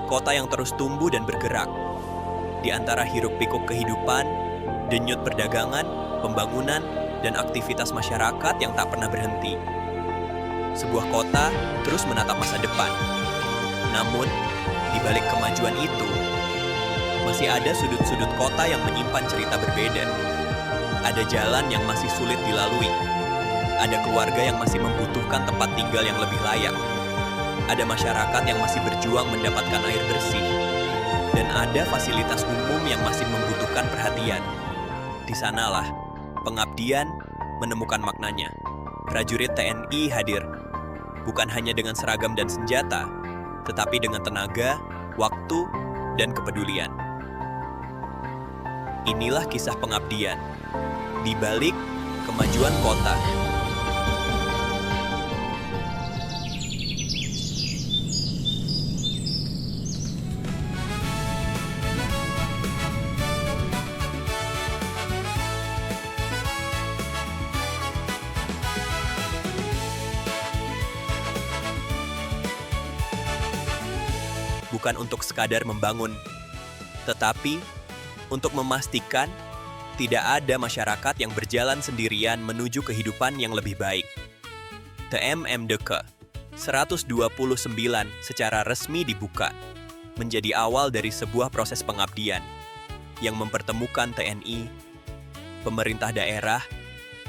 kota yang terus tumbuh dan bergerak. Di antara hiruk-pikuk kehidupan, denyut perdagangan, pembangunan, dan aktivitas masyarakat yang tak pernah berhenti. Sebuah kota terus menatap masa depan. Namun, di balik kemajuan itu, masih ada sudut-sudut kota yang menyimpan cerita berbeda. Ada jalan yang masih sulit dilalui. Ada keluarga yang masih membutuhkan tempat tinggal yang lebih layak. Ada masyarakat yang masih berjuang mendapatkan air bersih. Dan ada fasilitas umum yang masih membutuhkan perhatian. Di sanalah pengabdian menemukan maknanya. Prajurit TNI hadir, bukan hanya dengan seragam dan senjata, tetapi dengan tenaga, waktu, dan kepedulian. Inilah kisah pengabdian di balik kemajuan kota. Bukan untuk sekadar membangun, tetapi untuk memastikan tidak ada masyarakat yang berjalan sendirian menuju kehidupan yang lebih baik. TMMDK 129 secara resmi dibuka, menjadi awal dari sebuah proses pengabdian yang mempertemukan TNI, pemerintah daerah,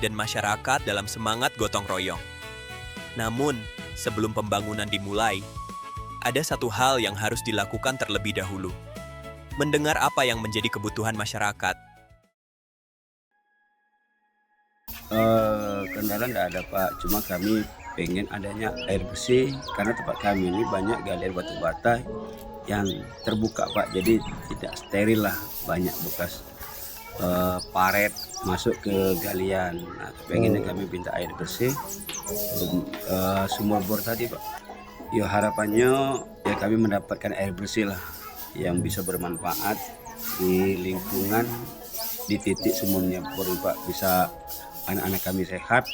dan masyarakat dalam semangat gotong royong. Namun, sebelum pembangunan dimulai, ada satu hal yang harus dilakukan terlebih dahulu. Mendengar apa yang menjadi kebutuhan masyarakat. Kendala nggak ada Pak, cuma kami pengen adanya air bersih karena tempat kami ini banyak galeri batu bata yang terbuka Pak, jadi tidak steril lah, banyak bekas paret masuk ke galian. Nah, pengennya kami minta air bersih, sumur bor tadi Pak. Ya harapannya ya kami mendapatkan air bersih lah yang bisa bermanfaat di lingkungan, di titik sumurnya bor Pak, bisa anak-anak kami sehat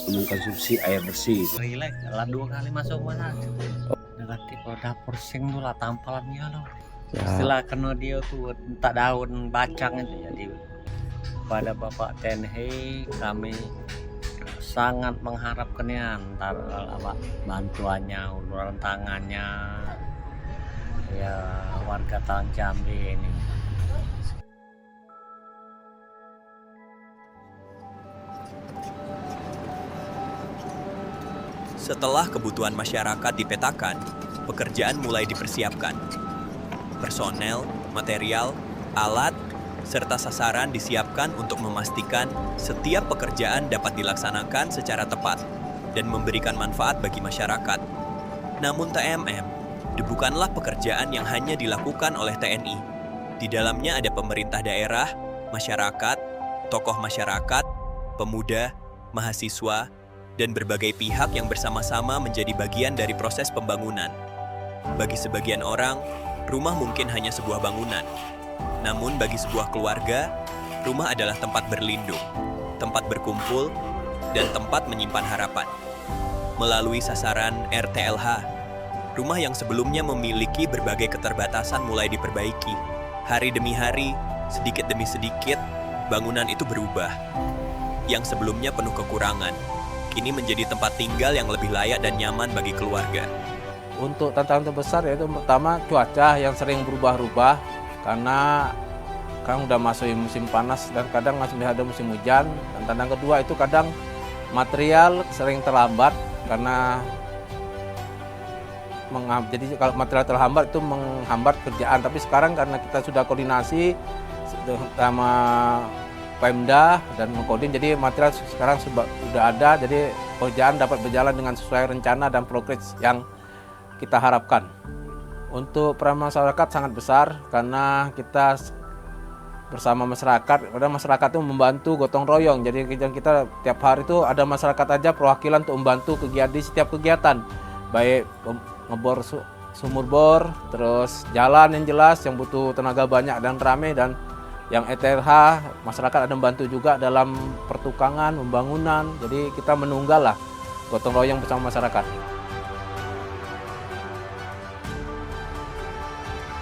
mengkonsumsi air bersih. Relax lah 2 kali masuk mana negatif dapur sing lah tampalannya loh ya. Setelah kena dia tuh tak daun bacang itu, jadi pada Bapak TNI kami sangat mengharapkannya antar bantuannya, uluran tangannya ya warga Talang Jambi ini. Setelah kebutuhan masyarakat dipetakan, pekerjaan mulai dipersiapkan. Personel, material, alat, serta sasaran disiapkan untuk memastikan setiap pekerjaan dapat dilaksanakan secara tepat dan memberikan manfaat bagi masyarakat. Namun TMM bukanlah pekerjaan yang hanya dilakukan oleh TNI. Di dalamnya ada pemerintah daerah, masyarakat, tokoh masyarakat, pemuda, mahasiswa, dan berbagai pihak yang bersama-sama menjadi bagian dari proses pembangunan. Bagi sebagian orang, rumah mungkin hanya sebuah bangunan. Namun bagi sebuah keluarga, rumah adalah tempat berlindung, tempat berkumpul, dan tempat menyimpan harapan. Melalui sasaran RTLH, rumah yang sebelumnya memiliki berbagai keterbatasan mulai diperbaiki. Hari demi hari, sedikit demi sedikit, bangunan itu berubah. Yang sebelumnya penuh kekurangan, kini menjadi tempat tinggal yang lebih layak dan nyaman bagi keluarga. Untuk tantangan terbesar yaitu pertama cuaca yang sering berubah-ubah, karena kan udah masuk musim panas dan kadang masih ada musim hujan. Dan tantangan kedua itu kadang material sering terlambat karena jadi kalau material terhambat itu menghambat kerjaan. Tapi sekarang karena kita sudah koordinasi sama Pemda dan mengkoordin, jadi material sekarang sudah ada, jadi pekerjaan dapat berjalan dengan sesuai rencana dan progres yang kita harapkan. Untuk peran masyarakat sangat besar karena kita bersama masyarakat, kadang masyarakat itu membantu gotong royong. Jadi kita tiap hari itu ada masyarakat aja perwakilan untuk membantu kegiatan di setiap kegiatan, baik ngebor sumur bor, terus jalan yang jelas yang butuh tenaga banyak dan ramai, dan yang ETLH masyarakat ada membantu juga dalam pertukangan, pembangunan. Jadi kita menunggal lah gotong royong bersama masyarakat.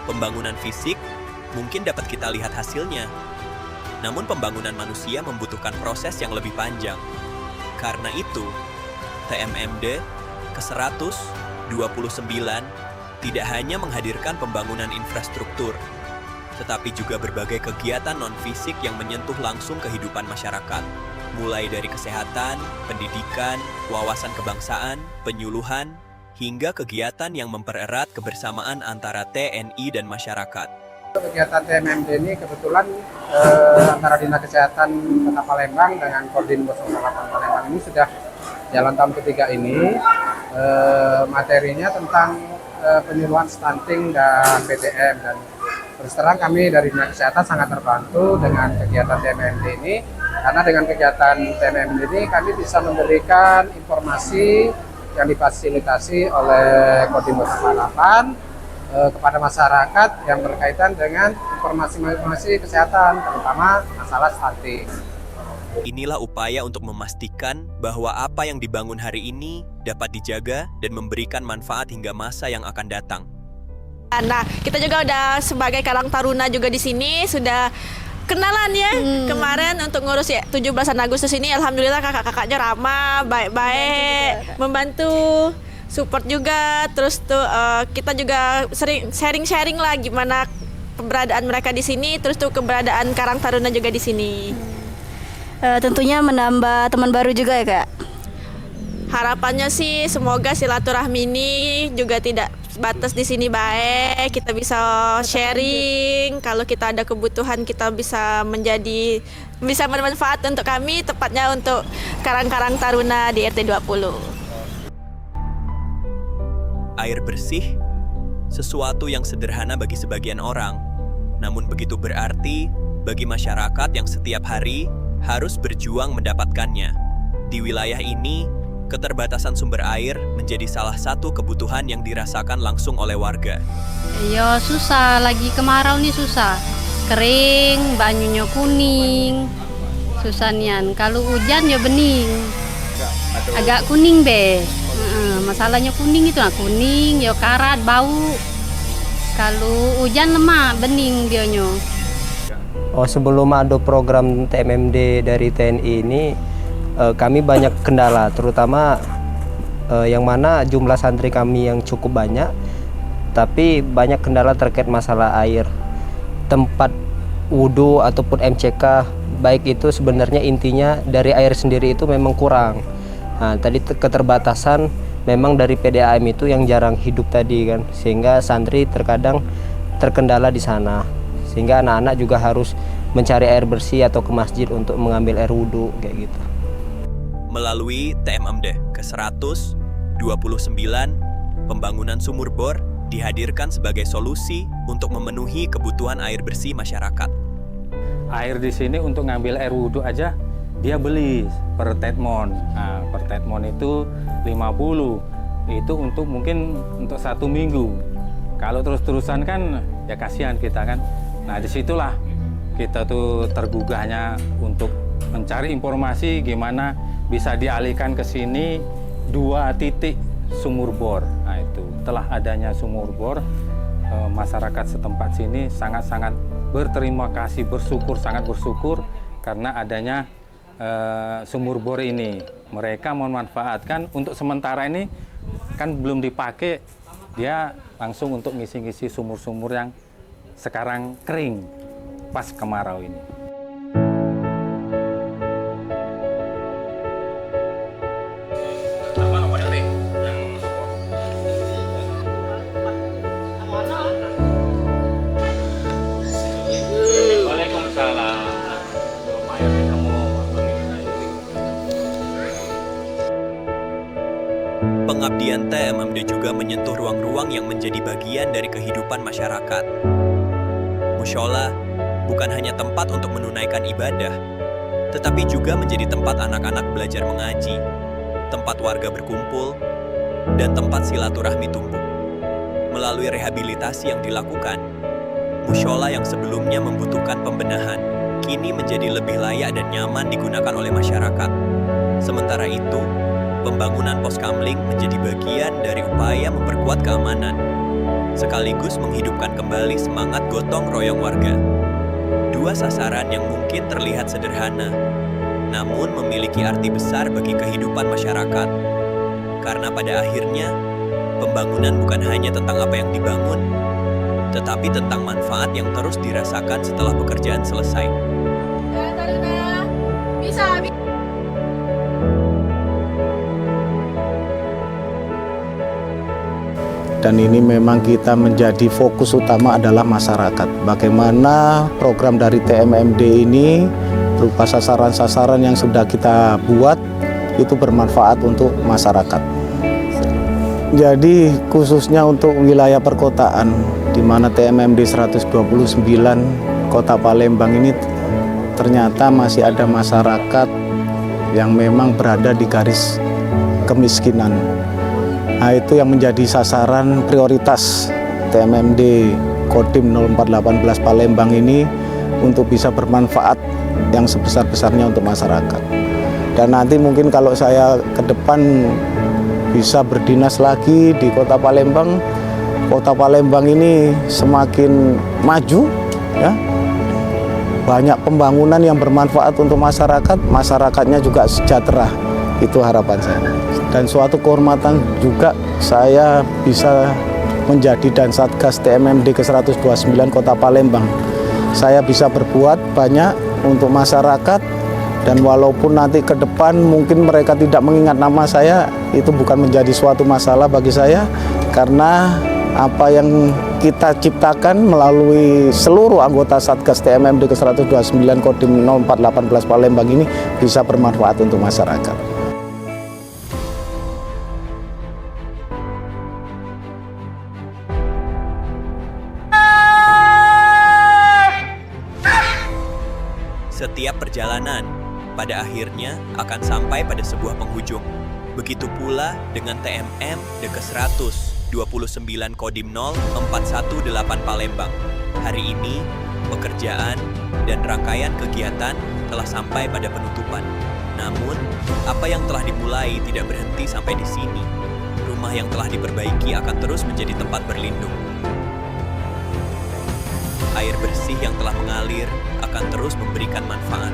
Pembangunan fisik mungkin dapat kita lihat hasilnya. Namun pembangunan manusia membutuhkan proses yang lebih panjang. Karena itu, TMMD ke-129 tidak hanya menghadirkan pembangunan infrastruktur, tetapi juga berbagai kegiatan non-fisik yang menyentuh langsung kehidupan masyarakat, mulai dari kesehatan, pendidikan, wawasan kebangsaan, penyuluhan, hingga kegiatan yang mempererat kebersamaan antara TNI dan masyarakat. Kegiatan TMMD ini kebetulan antara Dinas Kesehatan Kota Palembang dengan Kodim 08 Palembang ini sudah jalan tahun ketiga ini. Materinya tentang penyuluhan stunting dan PTM, dan terus terang kami dari Dinas Kesehatan sangat terbantu dengan kegiatan TMMD ini, karena dengan kegiatan TMMD ini kami bisa memberikan informasi yang difasilitasi oleh Kodim 08 kepada masyarakat yang berkaitan dengan informasi kesehatan, terutama masalah stunting. Inilah upaya untuk memastikan bahwa apa yang dibangun hari ini dapat dijaga dan memberikan manfaat hingga masa yang akan datang. Nah, kita juga udah sebagai Karang Taruna juga di sini sudah kenalan ya kemarin untuk ngurus ya 17 Agustus ini. Alhamdulillah kakak-kakaknya ramah, baik-baik, membantu, support juga. Terus tuh kita juga sering sharing lah gimana keberadaan mereka di sini, terus tuh keberadaan Karang Taruna juga di sini. Tentunya menambah teman baru juga ya Kak? Harapannya sih semoga silaturahmi ini juga tidak batas di sini baik, kita bisa sharing, kalau kita ada kebutuhan kita bisa bermanfaat untuk kami, tepatnya untuk Karang-Karang Taruna di RT 20. Air bersih, sesuatu yang sederhana bagi sebagian orang, namun begitu berarti bagi masyarakat yang setiap hari harus berjuang mendapatkannya. Di wilayah ini, keterbatasan sumber air menjadi salah satu kebutuhan yang dirasakan langsung oleh warga. Ya susah, lagi kemarau nih susah. Kering, banyunya kuning, susah nian. Kalau hujan ya bening, agak kuning be. Masalahnya kuning itu, kuning, ya karat, bau. Kalau hujan lemah, bening dianya. Oh, sebelum ada program TMMD dari TNI ini, kami banyak kendala, terutama yang mana jumlah santri kami yang cukup banyak, tapi banyak kendala terkait masalah air. Tempat wudhu ataupun MCK, baik itu sebenarnya intinya dari air sendiri itu memang kurang. Nah, tadi keterbatasan memang dari PDAM itu yang jarang hidup tadi kan, sehingga santri terkadang terkendala di sana. Sehingga anak-anak juga harus mencari air bersih atau ke masjid untuk mengambil air wudhu kayak gitu. Melalui TMMD ke-129, pembangunan sumur bor dihadirkan sebagai solusi untuk memenuhi kebutuhan air bersih masyarakat. Air di sini untuk ngambil air wudhu aja dia beli per tetmon. Nah, per tetmon itu 50. Itu untuk mungkin untuk 1 minggu. Kalau terus-terusan kan ya kasihan kita kan. Nah, disitulah kita tuh tergugahnya untuk mencari informasi gimana bisa dialihkan ke sini 2 titik sumur bor. Nah, itu setelah adanya sumur bor, masyarakat setempat sini sangat-sangat berterima kasih, sangat bersyukur karena adanya sumur bor ini. Mereka memanfaatkan untuk sementara ini kan belum dipakai, dia langsung untuk ngisi-ngisi sumur-sumur yang sekarang kering pas kemarau ini. Pengabdian TMMD juga menyentuh ruang-ruang yang menjadi bagian dari kehidupan masyarakat. Mushola bukan hanya tempat untuk menunaikan ibadah, tetapi juga menjadi tempat anak-anak belajar mengaji, tempat warga berkumpul, dan tempat silaturahmi tumbuh. Melalui rehabilitasi yang dilakukan, mushola yang sebelumnya membutuhkan pembenahan, kini menjadi lebih layak dan nyaman digunakan oleh masyarakat. Sementara itu, pembangunan pos kamling menjadi bagian dari upaya memperkuat keamanan. sekaligus menghidupkan kembali semangat gotong royong warga. Dua sasaran yang mungkin terlihat sederhana, namun memiliki arti besar bagi kehidupan masyarakat. Karena pada akhirnya, pembangunan bukan hanya tentang apa yang dibangun, tetapi tentang manfaat yang terus dirasakan setelah pekerjaan selesai. Dan ini memang kita menjadi fokus utama adalah masyarakat. Bagaimana program dari TMMD ini berupa sasaran-sasaran yang sudah kita buat itu bermanfaat untuk masyarakat. Jadi khususnya untuk wilayah perkotaan, di mana TMMD 129 Kota Palembang ini ternyata masih ada masyarakat yang memang berada di garis kemiskinan. Nah, itu yang menjadi sasaran prioritas TMMD Kodim 0418 Palembang ini untuk bisa bermanfaat yang sebesar-besarnya untuk masyarakat. Dan nanti mungkin kalau saya ke depan bisa berdinas lagi di Kota Palembang ini semakin maju, ya. Banyak pembangunan yang bermanfaat untuk masyarakat, masyarakatnya juga sejahtera. Itu harapan saya. Dan suatu kehormatan juga saya bisa menjadi Dansatgas TMMD ke-129 Kota Palembang. Saya bisa berbuat banyak untuk masyarakat, dan walaupun nanti ke depan mungkin mereka tidak mengingat nama saya, itu bukan menjadi suatu masalah bagi saya, karena apa yang kita ciptakan melalui seluruh anggota Satgas TMMD ke-129 Kodim 0418 Palembang ini bisa bermanfaat untuk masyarakat. Setiap perjalanan pada akhirnya akan sampai pada sebuah penghujung. Begitu pula dengan TMM DK129 Kodim 0418 Palembang. Hari ini, pekerjaan dan rangkaian kegiatan telah sampai pada penutupan. Namun, apa yang telah dimulai tidak berhenti sampai di sini. Rumah yang telah diperbaiki akan terus menjadi tempat berlindung. Air bersih yang telah mengalir akan terus memberikan manfaat.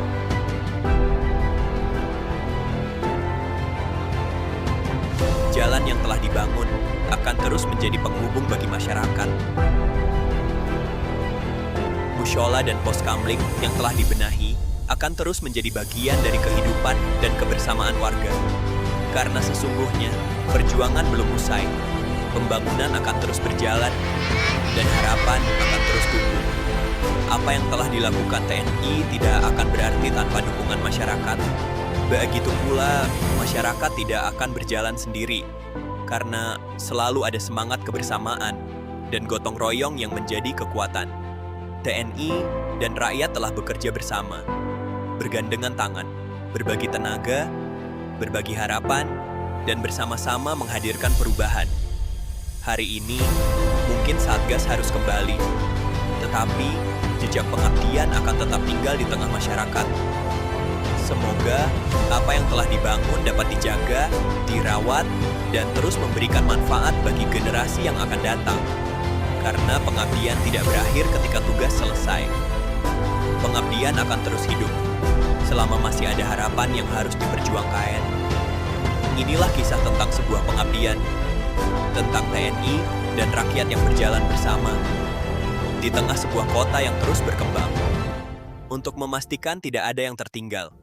Jalan yang telah dibangun akan terus menjadi penghubung bagi masyarakat. Mushola dan pos kamling yang telah dibenahi akan terus menjadi bagian dari kehidupan dan kebersamaan warga. Karena sesungguhnya perjuangan belum usai, pembangunan akan terus berjalan, dan harapan akan terus tumbuh. Apa yang telah dilakukan TNI tidak akan berarti tanpa dukungan masyarakat. Begitu pula, masyarakat tidak akan berjalan sendiri, karena selalu ada semangat kebersamaan dan gotong royong yang menjadi kekuatan. TNI dan rakyat telah bekerja bersama, bergandengan tangan, berbagi tenaga, berbagi harapan, dan bersama-sama menghadirkan perubahan. Hari ini, mungkin Satgas harus kembali, tetapi jejak pengabdian akan tetap tinggal di tengah masyarakat. Semoga apa yang telah dibangun dapat dijaga, dirawat, dan terus memberikan manfaat bagi generasi yang akan datang. Karena pengabdian tidak berakhir ketika tugas selesai. Pengabdian akan terus hidup, selama masih ada harapan yang harus diperjuangkan. Inilah kisah tentang sebuah pengabdian, tentang TNI dan rakyat yang berjalan bersama di tengah sebuah kota yang terus berkembang, untuk memastikan tidak ada yang tertinggal.